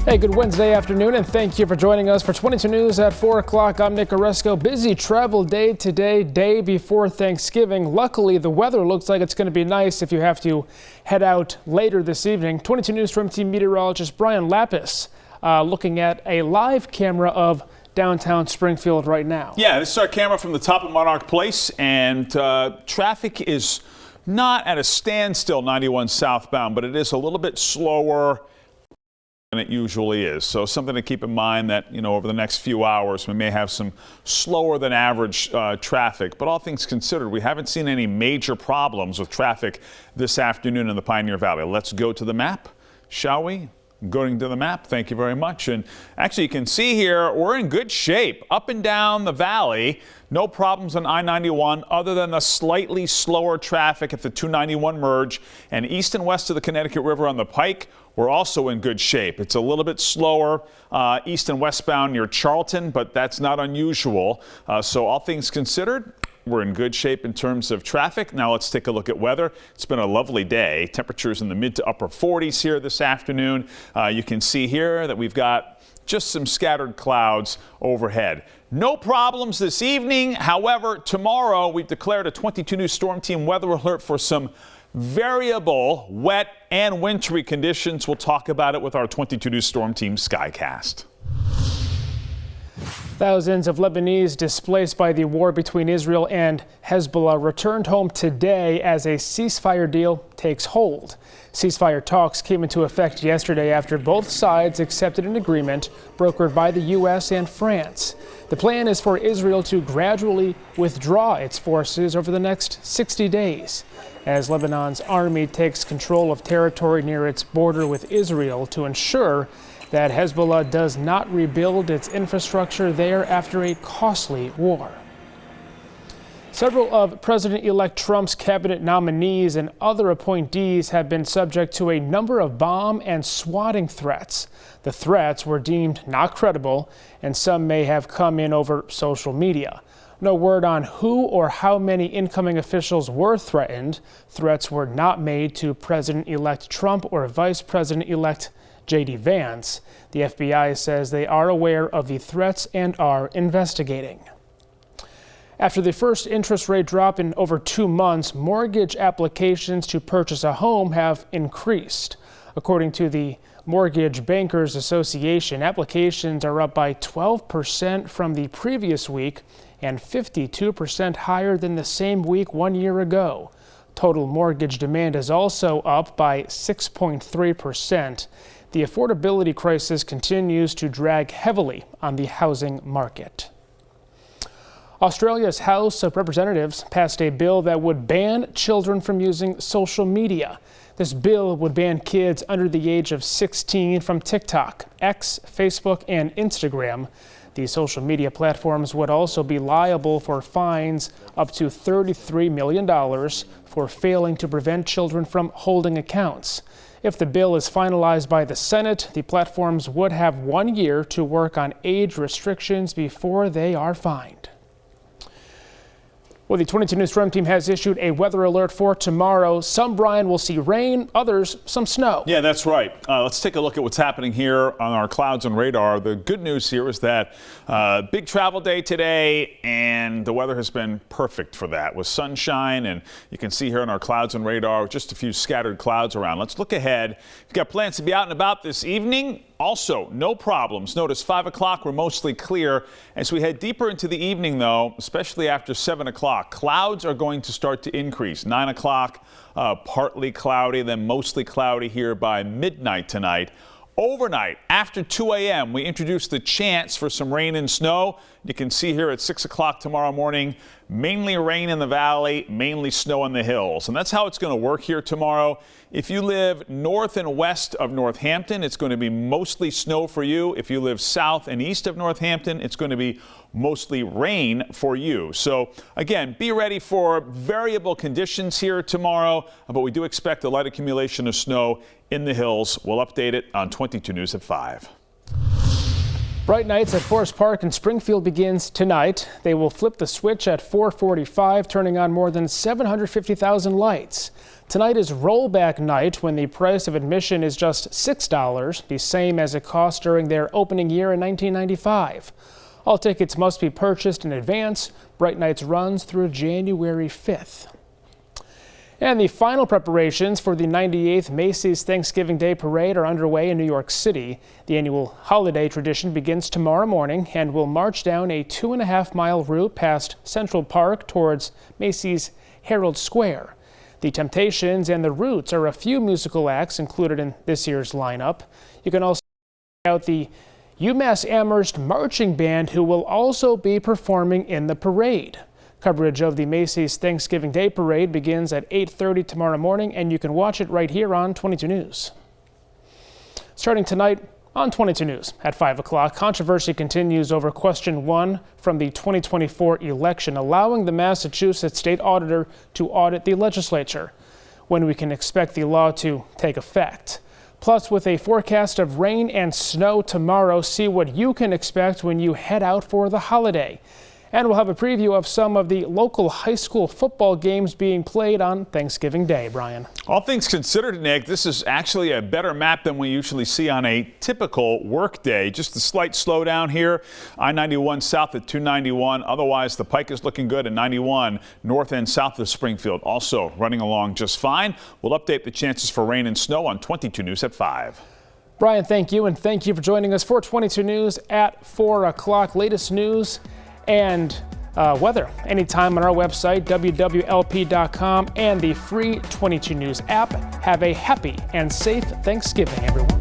Hey, good Wednesday afternoon, and thank you for joining us for 22 News at 4 o'clock. I'm Nick Oresco. Busy travel day today, day before Thanksgiving. Luckily, the weather looks like it's going to be nice if you have to head out later this evening. 22 News Swim Team meteorologist Brian Lapis looking at a live camera of downtown Springfield right now. Yeah, this is our camera from the top of Monarch Place, and traffic is not at a standstill 91 southbound, but it is a little bit slower than it usually is. So something to keep in mind that, over the next few hours, we may have some slower than average traffic. But all things considered, we haven't seen any major problems with traffic this afternoon in the Pioneer Valley. Let's go to the map, shall we? Going to the map, thank you very much. And actually, you can see here, we're in good shape up and down the valley. No problems on I-91 other than the slightly slower traffic at the 291 merge, and east and west of the Connecticut River on the Pike. We're also in good shape. It's a little bit slower east and westbound near Charlton, but that's not unusual. So all things considered, we're in good shape in terms of traffic. Now let's take a look at weather. It's been a lovely day. Temperatures in the mid to upper 40s here this afternoon. You can see here that we've got just some scattered clouds overhead. No problems this evening. However, tomorrow we've declared a 22 News Storm Team weather alert for some variable wet and wintry conditions. We'll talk about it with our 22 News Storm Team Skycast. Thousands of Lebanese displaced by the war between Israel and Hezbollah returned home today as a ceasefire deal takes hold. Ceasefire talks came into effect yesterday after both sides accepted an agreement brokered by the U.S. and France. The plan is for Israel to gradually withdraw its forces over the next 60 days as Lebanon's army takes control of territory near its border with Israel to ensure that Hezbollah does not rebuild its infrastructure there after a costly war. Several of President-elect Trump's cabinet nominees and other appointees have been subject to a number of bomb and swatting threats. The threats were deemed not credible, and some may have come in over social media. No word on who or how many incoming officials were threatened. Threats were not made to President-elect Trump or Vice President-elect J.D. Vance. The FBI says they are aware of the threats and are investigating. After the first interest rate drop in over 2 months, mortgage applications to purchase a home have increased. According to the Mortgage Bankers Association, applications are up by 12% from the previous week and 52% higher than the same week 1 year ago. Total mortgage demand is also up by 6.3%. The affordability crisis continues to drag heavily on the housing market. Australia's House of Representatives passed a bill that would ban children from using social media. This bill would ban kids under the age of 16 from TikTok, X, Facebook, and Instagram. These social media platforms would also be liable for fines up to $33 million for failing to prevent children from holding accounts. If the bill is finalized by the Senate, the platforms would have 1 year to work on age restrictions before they are fined. Well, the 22 News Storm Team has issued a weather alert for tomorrow. Some, Brian, will see rain, others some snow. Yeah, that's right. Let's take a look at what's happening here on our clouds and radar. The good news here is that big travel day today, and the weather has been perfect for that with sunshine. And you can see here on our clouds and radar just a few scattered clouds around. Let's look ahead. If you've got plans to be out and about this evening, also, no problems. Notice 5 o'clock, we're mostly clear. As we head deeper into the evening, though, especially after 7 o'clock, clouds are going to start to increase. 9 o'clock, partly cloudy, then mostly cloudy here by midnight tonight. Overnight, after 2 a.m., we introduce the chance for some rain and snow. You can see here at 6 o'clock tomorrow morning, mainly rain in the valley, mainly snow in the hills. And that's how it's going to work here tomorrow. If you live north and west of Northampton, it's going to be mostly snow for you. If you live south and east of Northampton, it's going to be mostly rain for you. So again, be ready for variable conditions here tomorrow, but we do expect a light accumulation of snow in the hills. We'll update it on 22 News at 5. Bright Nights at Forest Park in Springfield begins tonight. They will flip the switch at 4:45, turning on more than 750,000 lights. Tonight is rollback night when the price of admission is just $6, the same as it cost during their opening year in 1995. All tickets must be purchased in advance. Bright Nights runs through January 5th. And the final preparations for the 98th Macy's Thanksgiving Day Parade are underway in New York City. The annual holiday tradition begins tomorrow morning and will march down a 2.5-mile route past Central Park towards Macy's Herald Square. The Temptations and the Roots are a few musical acts included in this year's lineup. You can also check out the UMass Amherst Marching Band, who will also be performing in the parade. Coverage of the Macy's Thanksgiving Day Parade begins at 8:30 tomorrow morning, and you can watch it right here on 22 News. Starting tonight on 22 News at 5 o'clock, controversy continues over question 1 from the 2024 election, allowing the Massachusetts state auditor to audit the legislature. When we can expect the law to take effect. Plus, with a forecast of rain and snow tomorrow, see what you can expect when you head out for the holiday. And we'll have a preview of some of the local high school football games being played on Thanksgiving Day. Brian. All things considered, Nick, this is actually a better map than we usually see on a typical work day. Just a slight slowdown here. I-91 south at 291. Otherwise, the Pike is looking good, and 91 north and south of Springfield also running along just fine. We'll update the chances for rain and snow on 22 News at 5. Brian, thank you, and thank you for joining us for 22 News at 4 o'clock. Latest news and weather anytime on our website, wwlp.com, and the free 22 News app. Have a happy and safe Thanksgiving, everyone.